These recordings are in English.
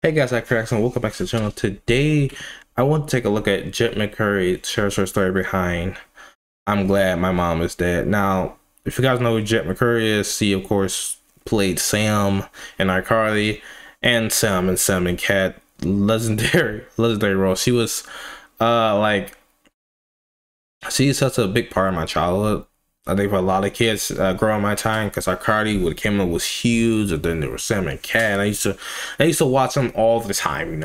Hey guys, I'm Chris and welcome back to the channel. Today, I want to take a look at Jennette McCurdy, shares her story behind I'm Glad My Mom Is Dead. Now, if you guys know who Jennette McCurdy is, she of course played Sam in iCarly and Sam and Sam and Cat. Legendary role. She was she's such a big part of my childhood. I think for a lot of kids growing my time, because iCarly when it came up was huge, and then there was Sam and Cat. And I used to watch them all the time,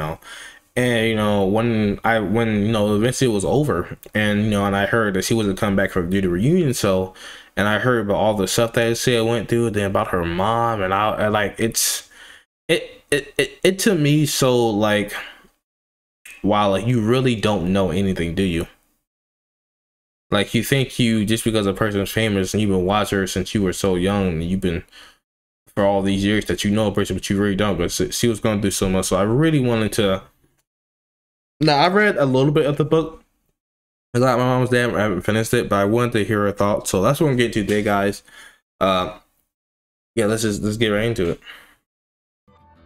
And when eventually it was over, and and I heard that she wasn't coming back for do the reunion, so and I heard about all the stuff that she went through, then about her mom, and I like it to me. So like, wow, like you really don't know anything, do you? Like you think you just because a person's famous and you've been watching her since you were so young, and you've been for all these years that you know a person, but you really don't. But she was going through so much, so I really wanted to. Now I read a little bit of the book. I got My Mom's Dead. I haven't finished it, but I wanted to hear her thoughts. So that's what I'm getting to today, guys. Yeah, let's get right into it.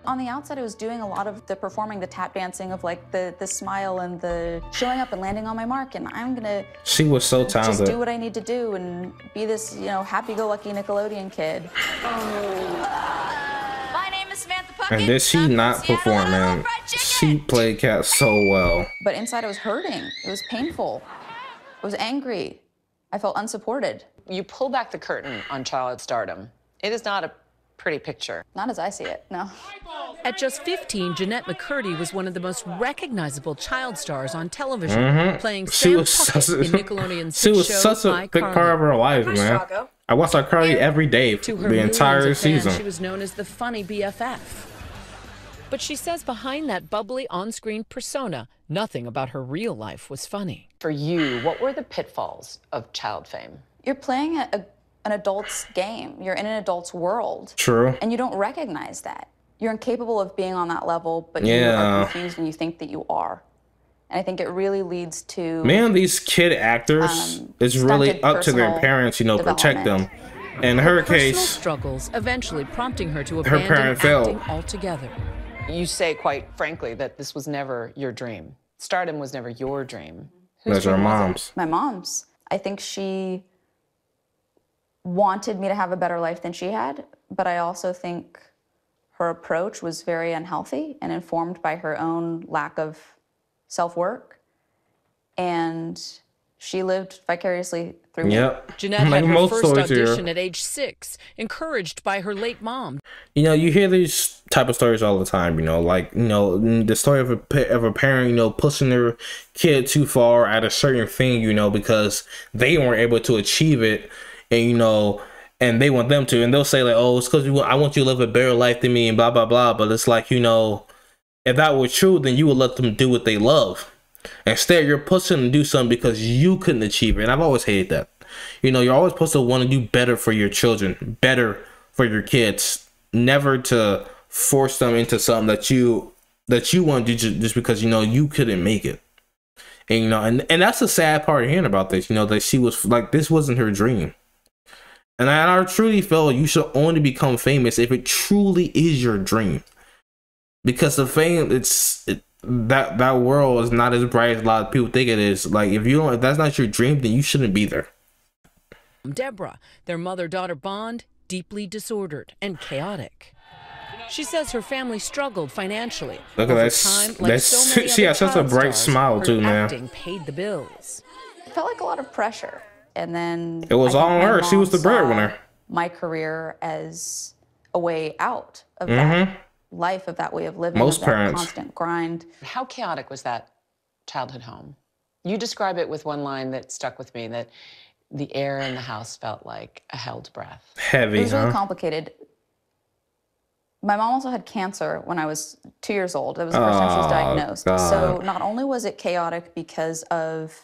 On the outside, I was doing a lot of the performing, the tap dancing of like the smile and the showing up and landing on my mark. And I'm gonna. She was so talented. Just do what I need to do and be this, happy-go-lucky Nickelodeon kid. My name is Samantha Puckett. And did she not perform, man? She played Cat so well. But inside, I was hurting. It was painful. I was angry. I felt unsupported. You pull back the curtain on child stardom. It is not a pretty picture. Not as I see it, no. At just 15, Jennette McCurdy was one of the most recognizable child stars on television, playing Sam Puckett in Nickelodeon's She was such a big part of her life, man. I watched iCarly every day for the entire season. She was known as the funny BFF. But she says behind that bubbly on-screen persona, nothing about her real life was funny. For you, what were the pitfalls of child fame? You're playing an adult's game. You're in an adult's world. True. And you don't recognize that. You're incapable of being on that level, but you are confused and you think that you are. And I think it really leads to... Man, these kid actors, it's really up to their parents, protect them. In her case... struggles eventually prompting her to abandon acting altogether. You say, quite frankly, that this was never your dream. Stardom was never your dream. That's her mom's. My mom's. I think she wanted me to have a better life than she had, but I also think her approach was very unhealthy and informed by her own lack of self-work, and she lived vicariously through me. Jennette had her first audition at age 6, encouraged by her late mom. You hear these type of stories all the time, the story of a parent, pushing their kid too far at a certain thing, because they weren't able to achieve it, and and they want them to, and they'll say like, oh, it's because I want you to live a better life than me and blah, blah, blah. But it's like, if that were true, then you would let them do what they love. Instead, you're pushing them to do something because you couldn't achieve it. And I've always hated that. You're always supposed to want to do better for your children, better for your kids, never to force them into something that you want to do just because, you couldn't make it. And, and that's the sad part of hearing about this, that she was like, this wasn't her dream. And I truly feel you should only become famous if it truly is your dream. Because the fame, that world is not as bright as a lot of people think it is. Like if that's not your dream, then you shouldn't be there. Deborah, their mother-daughter bond, deeply disordered and chaotic. She says her family struggled financially. Look at that. She has such a bright smile too, man. Acting paid the bills. It felt like a lot of pressure. And then it was all on her. She was the breadwinner. My career as a way out of that life, of that way of living, most of that parents. Constant grind. How chaotic was that childhood home? You describe it with one line that stuck with me, that the air in the house felt like a held breath. Heavy, It was really complicated. My mom also had cancer when I was 2 years old. That was the first time she was diagnosed. God. So not only was it chaotic because of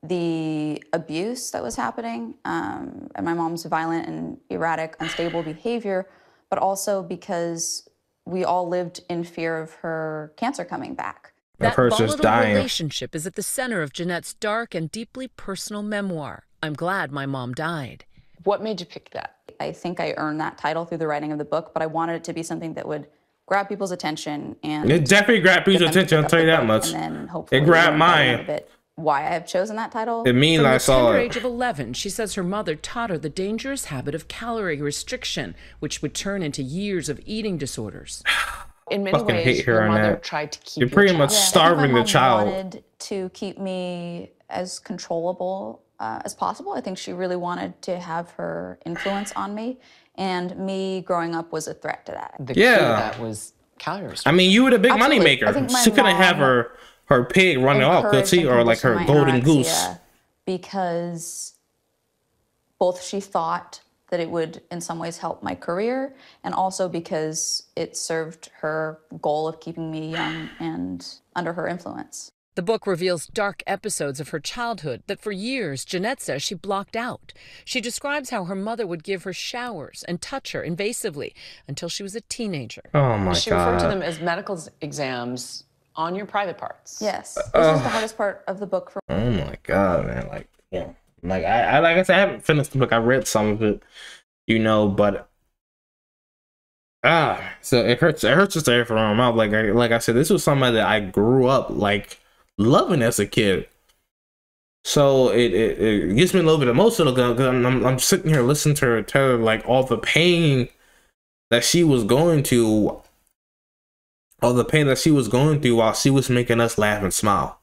the abuse that was happening, and my mom's violent and erratic, unstable behavior, but also because we all lived in fear of her cancer coming back. That volatile relationship is at the center of Jennette's dark and deeply personal memoir, I'm Glad My Mom Died. What made you pick that? I think I earned that title through the writing of the book, but I wanted it to be something that would grab people's attention, and It definitely grabbed people's get them to attention, pick I'll up tell you the that book much. And then hopefully It grabbed learn by the end mine. of it why I have chosen that title. It means From I the saw tender it. age of 11, she says her mother taught her the dangerous habit of calorie restriction, which would turn into years of eating disorders. In many Fucking ways, hate your hearing mother that. tried to keep You're your pretty child. much Yeah, I think starving my the mom child. wanted to keep me as controllable as possible. I think she really wanted to have her influence on me, and me growing up was a threat to that. The key to Yeah. that was calorie I restriction. mean, you were the big money Absolutely. I maker. think my She couldn't have mom her pig running off, could Encouraged she? and Or like her conditioned my golden goose. anorexia because both she thought that it would in some ways help my career, and also because it served her goal of keeping me young and under her influence. The book reveals dark episodes of her childhood that for years Jennette says she blocked out. She describes how her mother would give her showers and touch her invasively until she was a teenager. Oh my She referred to God. them as medical exams on your private parts. Yes, this was the hardest part of the book for Oh my God, man. Like, yeah. Like I said, I haven't finished the book. I read some of it, you know, but so it hurts just to hear from my mouth. Like I said, this was somebody that I grew up like loving as a kid. So it gets me a little bit emotional because I'm sitting here listening to her tell her like all the pain that she was going to, while she was making us laugh and smile.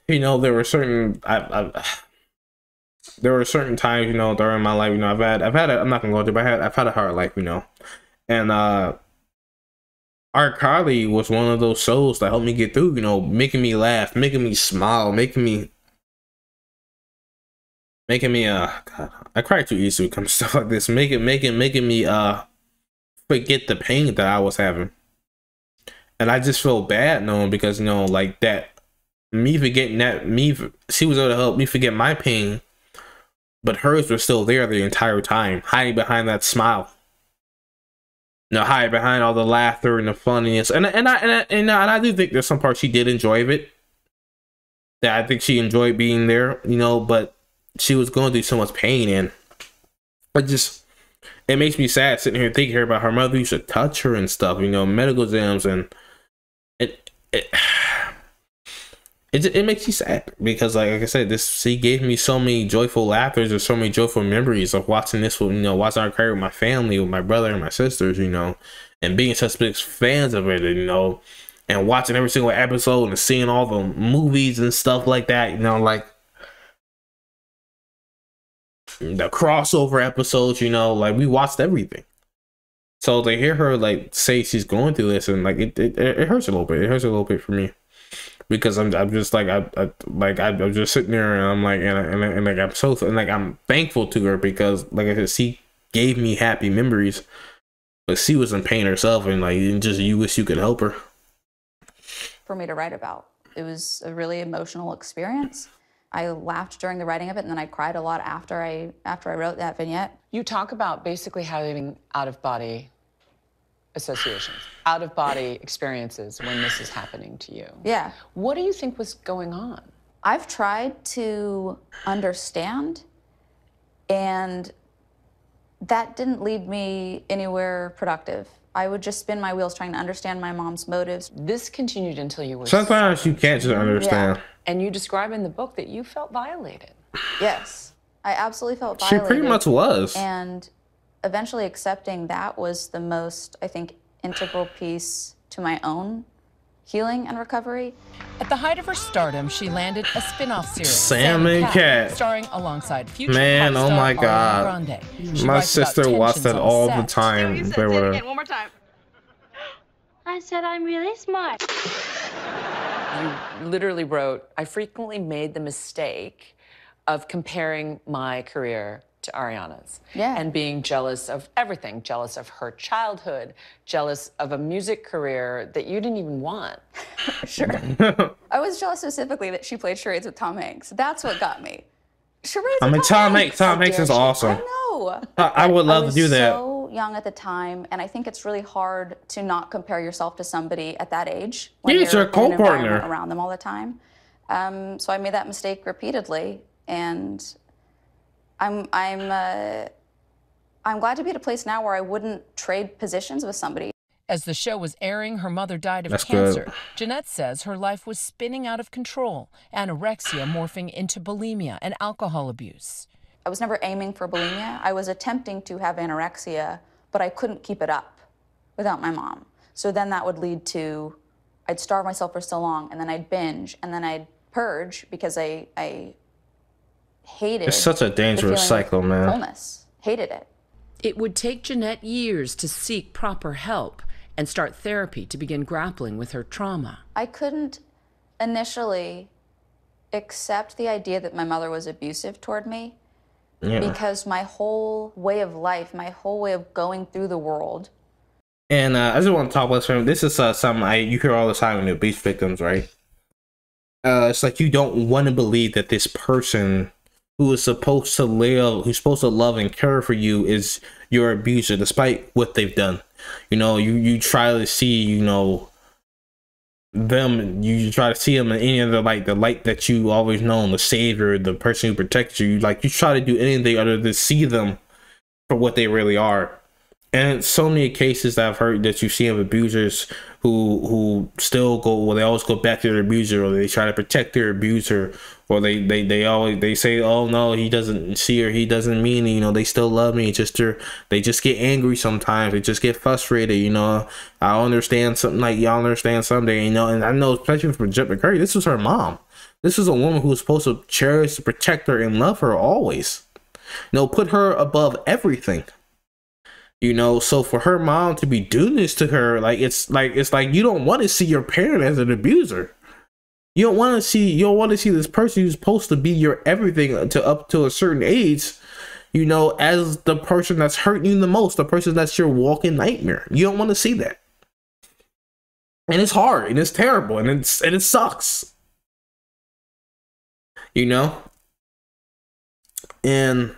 You know, there were certain there were certain times, you know, during my life, you know, I'm not gonna go through, but I've had a hard life, you know, and iCarly was one of those shows that helped me get through, you know, making me laugh, making me smile, making me God, I cry too easily when it comes to stuff like this, making me forget the pain that I was having. And I just feel bad knowing, because, you know, like that, me forgetting that, she was able to help me forget my pain, but hers was still there the entire time, hiding behind that smile. You know, hiding behind all the laughter and the funniness. And I do think there's some parts she did enjoy of it. That I think she enjoyed being there, you know, but she was going through so much pain, and it makes me sad sitting here thinking about her mother used to touch her and stuff, you know, medical exams, and it makes you sad because, like I said, she gave me so many joyful laughters and so many joyful memories of watching this, you know, watching her career with my family, with my brother and my sisters, you know, and being such big fans of it, you know, and watching every single episode and seeing all the movies and stuff like that, you know, like the crossover episodes, you know, like we watched everything. So to hear her like say she's going through this, and like it hurts a little bit. It hurts a little bit for me. Because I'm just like I'm just sitting there, and I'm like, and like I'm so, and like I'm thankful to her, because like I said, she gave me happy memories, but she was in pain herself, and like just you wish you could help her. for me to write about. It was a really emotional experience. I laughed during the writing of it, and then I cried a lot after I wrote that vignette. You talk about basically having out-of-body associations, out-of-body experiences when this is happening to you. Yeah. What do you think was going on? I've tried to understand, and that didn't lead me anywhere productive. I would just spin my wheels trying to understand my mom's motives. This continued until you were Sometimes you can't just understand. Yeah. And you describe in the book that you felt violated. Yes, I absolutely felt She violated. pretty much was. And eventually accepting that was the most, I think, integral piece to my own healing and recovery. At the height of her stardom, she landed a spin-off series, Sam and Cat. starring alongside future Man, pop oh star my God. Ariana Grande. She My writes about sister watched tensions that on all the set. time. You They said, say it were again, one more time. I said I'm really smart. You literally wrote, I frequently made the mistake of comparing my career to Ariana's. Yeah. And being jealous of everything, jealous of her childhood, jealous of a music career that you didn't even want. Sure. I was jealous specifically that she played charades with Tom Hanks. That's what got me. Charades I with mean, Tom Hanks is awesome. I know. I would love to do that. I was so young at the time, and I think it's really hard to not compare yourself to somebody at that age when Yeah, it's you're your in an co-partner. environment around them all the time. So I made that mistake repeatedly, and I'm I'm glad to be at a place now where I wouldn't trade positions with somebody. As the show was airing, her mother died of That's cancer. good. Jennette says her life was spinning out of control, anorexia morphing into bulimia and alcohol abuse. I was never aiming for bulimia. I was attempting to have anorexia, but I couldn't keep it up without my mom. So then that would lead to, I'd starve myself for so long, and then I'd binge, and then I'd purge because I hated. It's such a dangerous cycle, man. Fullness. Hated it. It would take Jennette years to seek proper help and start therapy to begin grappling with her trauma. I couldn't initially accept the idea that my mother was abusive toward me because my whole way of life, my whole way of going through the world. And I just want to talk about something. This is something you hear all the time in abuse victims, right? It's like you don't want to believe that this person who is supposed to live, who's supposed to love and care for you, is your abuser, despite what they've done. You know, you try to see, you know, them, you try to see them in any other light, the light that you always known, the savior, the person who protects you. Like, you try to do anything other than see them for what they really are. And so many cases that I've heard that you see of abusers who still go, well, they always go back to their abuser, or they try to protect their abuser, or they always say, oh no, he doesn't see, or he doesn't mean, you know, they still love me. It's just they just get angry sometimes. They just get frustrated, you know. I'll understand something like y'all understand someday, you know. And I know, especially for Jennette McCurdy, this was her mom. This is a woman who was supposed to cherish, protect her, and love her always. You know, put her above everything. You know, so for her mom to be doing this to her, it's like you don't want to see your parent as an abuser. You don't want to see this person who's supposed to be your everything up to a certain age, you know, as the person that's hurting you the most, the person that's your walking nightmare. You don't want to see that. And it's hard, and it's terrible, and it sucks. You know? And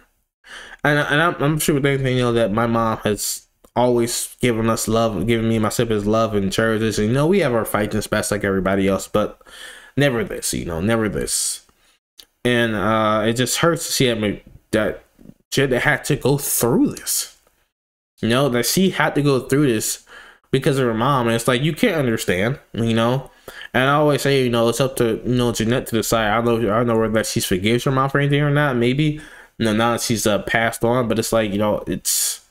I'm sure with anything, you know, that my mom has always given us love, given me and my siblings love and cherishes. And, you know, we have our fights and spats like everybody else, but never this, you know, never this. And it just hurts to see that Jennette had to go through this. You know, that she had to go through this because of her mom. And it's like, you can't understand, you know. And I always say, you know, it's up to, you know, Jennette to decide. I don't know whether she forgives her mom for anything or not. Maybe. No, now that she's passed on, but it's like, you know, it's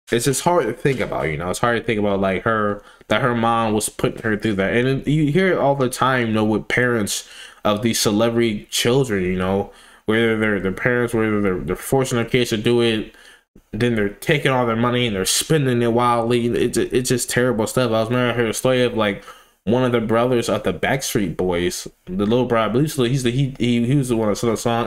just hard to think about, you know. It's hard to think about, like, that her mom was putting her through that. And you hear it all the time, you know, with parents of these celebrity children, you know, whether they're their parents, whether they're forcing their kids to do it, then they're taking all their money and they're spending it wildly. It's just terrible stuff. I heard a story of, like, one of the brothers of the Backstreet Boys, the little brother, I believe he was the one that sung the song,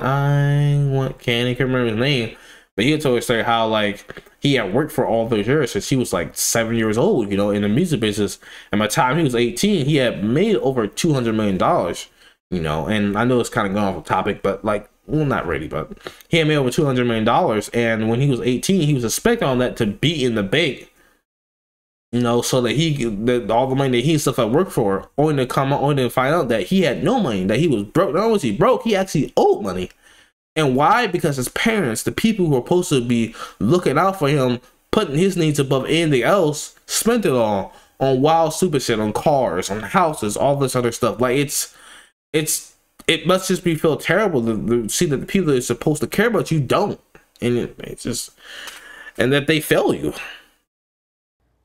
can't remember his name, but he told a story how, like, he had worked for all those years since he was like 7 years old, you know, in the music business. And by the time he was 18, he had made over $200 million, you know. And I know it's kind of going off the topic, but, like, well, not really, but he had made over $200 million. And when he was 18, he was expecting all that to be in the bank, you know, so that all the money that he and stuff had worked for, only to find out that he had no money, that he was broke. Not only was he broke, he actually owed money. And why? Because his parents, the people who were supposed to be looking out for him, putting his needs above anything else, spent it all on wild stupid shit, on cars, on houses, all this other stuff. Like, it must just feel terrible to see that the people that are supposed to care about you don't, and it's just, and that they fail you.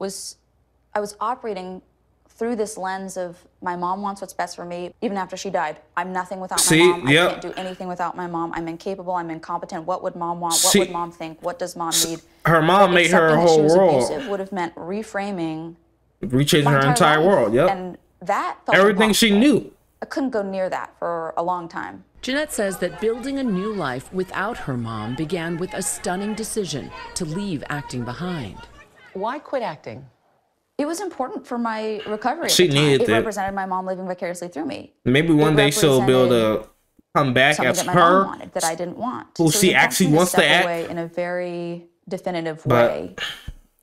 I was operating through this lens of my mom wants what's best for me. Even after she died, I'm nothing without my mom. I can't do anything without my mom. I'm incapable. I'm incompetent. What would mom want? What would mom think? What does mom need? Her mom made her whole world. Abusive would have meant reframing, rechanging her entire world. Yep. And that felt everything impossible. She knew. I couldn't go near that for a long time. Jennette says that building a new life without her mom began with a stunning decision to leave acting behind. Why quit acting? It was important for my recovery. She needed it. It represented my mom living vicariously through me. Maybe one day she'll be able to come back as that my her. mom wanted, that I didn't want. Who she actually wants to act away in a very definitive way.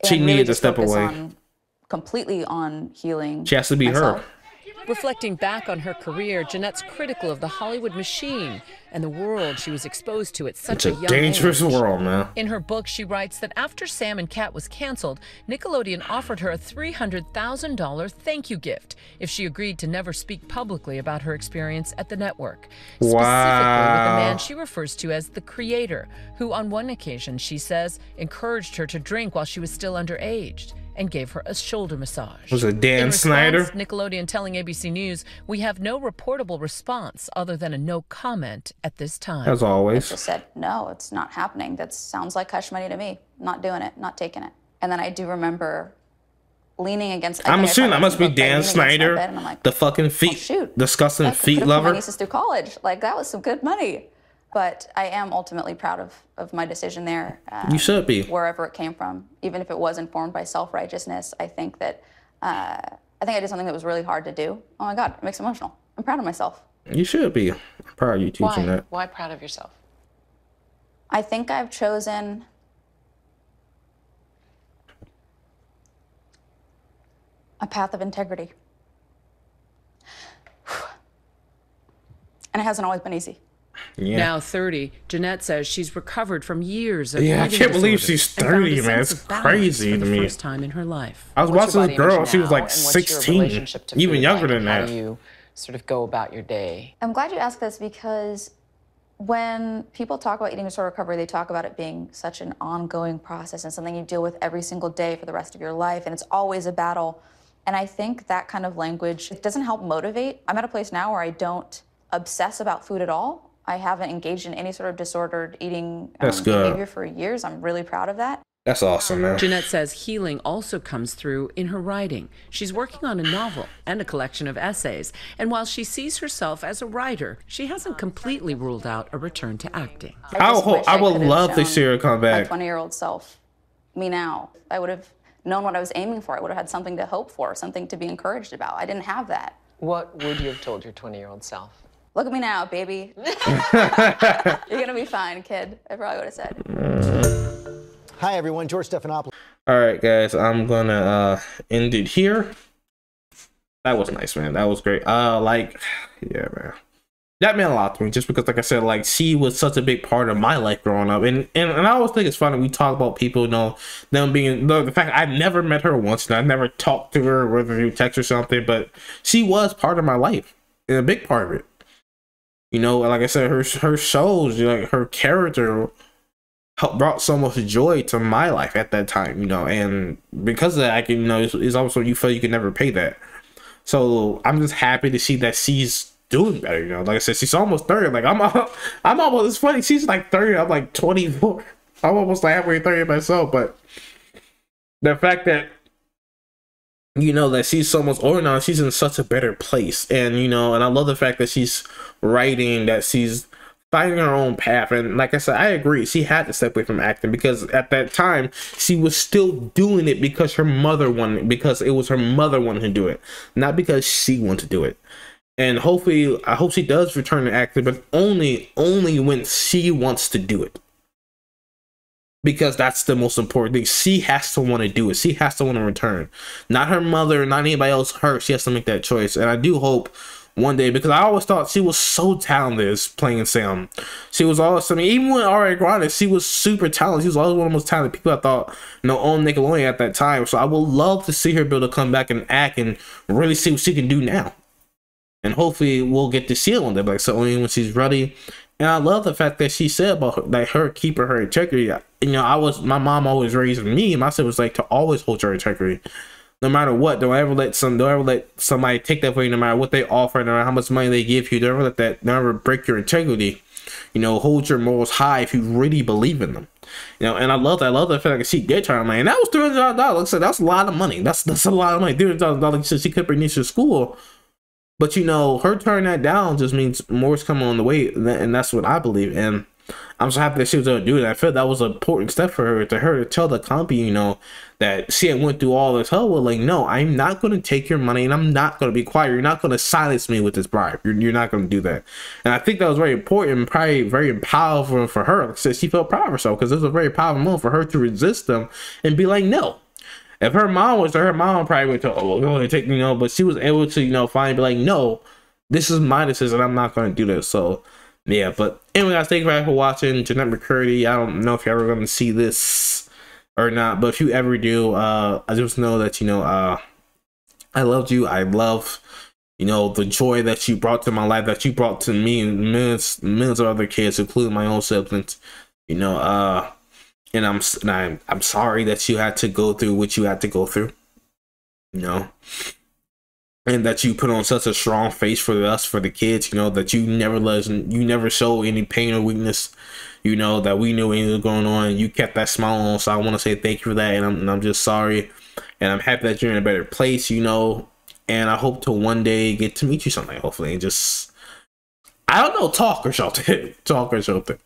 She needed to step away. Completely on healing. She has to be myself. her. Reflecting back on her career, Jennette's critical of the Hollywood machine and the world she was exposed to at such a young age. It's a dangerous world, man. In her book, she writes that after Sam and Cat was canceled, Nickelodeon offered her a $300,000 thank you gift if she agreed to never speak publicly about her experience at the network. Specifically with a man she refers to as the creator, who on one occasion, she says, encouraged her to drink while she was still underage and gave her a shoulder massage. Was it Dan Snyder? Nickelodeon telling ABC News, "We have no reportable response other than a no comment at this time." As always. I just said, no, it's not happening. That sounds like hush money to me. Not doing it, not taking it. And then I do remember leaning against. I'm assuming that must be Dan Snyder, like, the fucking feet, shoot, disgusting feet lover. My nieces through college. Like, that was some good money. But I am ultimately proud of my decision there. You should be. Wherever it came from, even if it was informed by self-righteousness. I think that I did something that was really hard to do. Oh my God, it makes me emotional. I'm proud of myself. You should be. I'm proud of you teaching that. Why proud of yourself? I think I've chosen a path of integrity. And it hasn't always been easy. Yeah. Now 30, Jennette says she's recovered from years of I eating can't believe disorders she's and found 30, a man. sense It's of balance crazy for to the me. first time in her life. I was What's your watching this body girl, image she was now, like and what's your 16, relationship to even food younger like? than How that. do you sort of go about your day? I'm glad you asked this because when people talk about eating disorder recovery, they talk about it being such an ongoing process and something you deal with every single day for the rest of your life, and it's always a battle. And I think that kind of language, it doesn't help motivate. I'm at a place now where I don't obsess about food at all. I haven't engaged in any sort of disordered eating behavior for years. I'm really proud of that. That's awesome, man. Jennette says healing also comes through in her writing. She's working on a novel and a collection of essays. And while she sees herself as a writer, she hasn't completely ruled out a return to acting. I would love to see her come back. My 20-year-old self, me now, I would have known what I was aiming for. I would have had something to hope for, something to be encouraged about. I didn't have that. What would you have told your 20-year-old self? Look at me now, baby. You're gonna be fine, kid. I probably would have said. Hi, everyone. George Stephanopoulos. All right, guys. I'm gonna end it here. That was nice, man. That was great. Yeah, man. That meant a lot to me, just because, like I said, like, she was such a big part of my life growing up, and I always think it's funny we talk about people, them being the fact I never met her once, and I never talked to her, whether through text or something, but she was part of my life, and a big part of it. Like I said, her shows, like her character, brought so much joy to my life at that time, and because of that, I can, it's also you feel you can never pay that. So I'm just happy to see that she's doing better. Like I said, she's almost 30. Like I'm almost. It's funny. She's like 30. I'm like 24. I'm almost like halfway 30 myself. But the fact that that she's so much older now, she's in such a better place, and and I love the fact that she's writing, that she's finding her own path. And like I said, I agree, she had to step away from acting because at that time she was still doing it because her mother wanted it, because it was her mother wanting to do it, not because she wanted to do it. And hopefully, I hope she does return to acting, but only when she wants to do it. Because that's the most important thing. She has to want to do it. She has to want to return. Not her mother, not anybody else. Her. She has to make that choice. And I do hope one day, because I always thought she was so talented as playing Sam. She was always, even with Ariana Grande, she was super talented. She was always one of the most talented people I thought, on Nickelodeon at that time. So I would love to see her be able to come back and act and really see what she can do now. And hopefully we'll get to see it one day, like, so only when she's ready. And I love the fact that she said about her keeping her integrity. My mom always raised me, and my sister was like to always hold your integrity, no matter what. Don't ever let somebody take that from you, no matter what they offer, no matter how much money they give you. Don't ever break your integrity. Hold your morals high if you really believe in them. And I love that. I love the fact that she did turn money, and that was $300. So that's a lot of money. That's a lot of money. $300. She could bring niece to school. But her turning that down just means more's coming on the way, and that's what I believe. And I'm so happy that she was able to do that. I feel that was an important step for her to tell the company, that she had went through all this hell. Well, like, no, I'm not going to take your money, and I'm not going to be quiet. You're not going to silence me with this bribe. You're not going to do that. And I think that was very important and probably very powerful for her. Like I said, she felt proud of herself because it was a very powerful moment for her to resist them and be like, no. If her mom was there, her mom probably would take, you know, but she was able to, you know, finally be like, no, this is my decision. I'm not going to do this. So, yeah. But anyway, guys, thank you guys for watching. Jennette McCurdy. I don't know if you're ever going to see this or not, but if you ever do, I just know that, you know, I loved you. I love, you know, the joy that you brought to my life, that you brought to me and millions of other kids, including my own siblings. You know, and I'm sorry that you had to go through what you had to go through. You know, and that you put on such a strong face for us, for the kids. You know, that you never showed any pain or weakness. You know, that we knew anything was going on. You kept that smile on. So I want to say thank you for that, and I'm just sorry, and I'm happy that you're in a better place. You know. And I hope to one day get to meet you someday, hopefully, and just, I don't know, talk or something. Talk or something.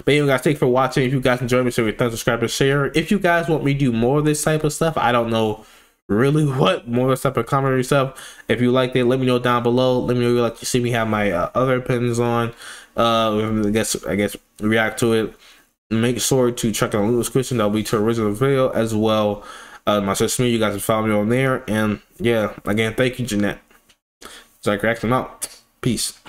But anyway, guys, thank you for watching. If you guys enjoyed me, so hit thumbs, subscribe, and share. If you guys want me to do more of this type of stuff, I don't know really what more of this type of commentary stuff. If you liked it, let me know down below. Let me know if you like to see me have my other opinions on. I guess react to it. Make sure to check out the little description. That'll be to the original video as well. My social media, you guys can follow me on there. And yeah, again, thank you, Jennette. Zach Reaction out. Peace.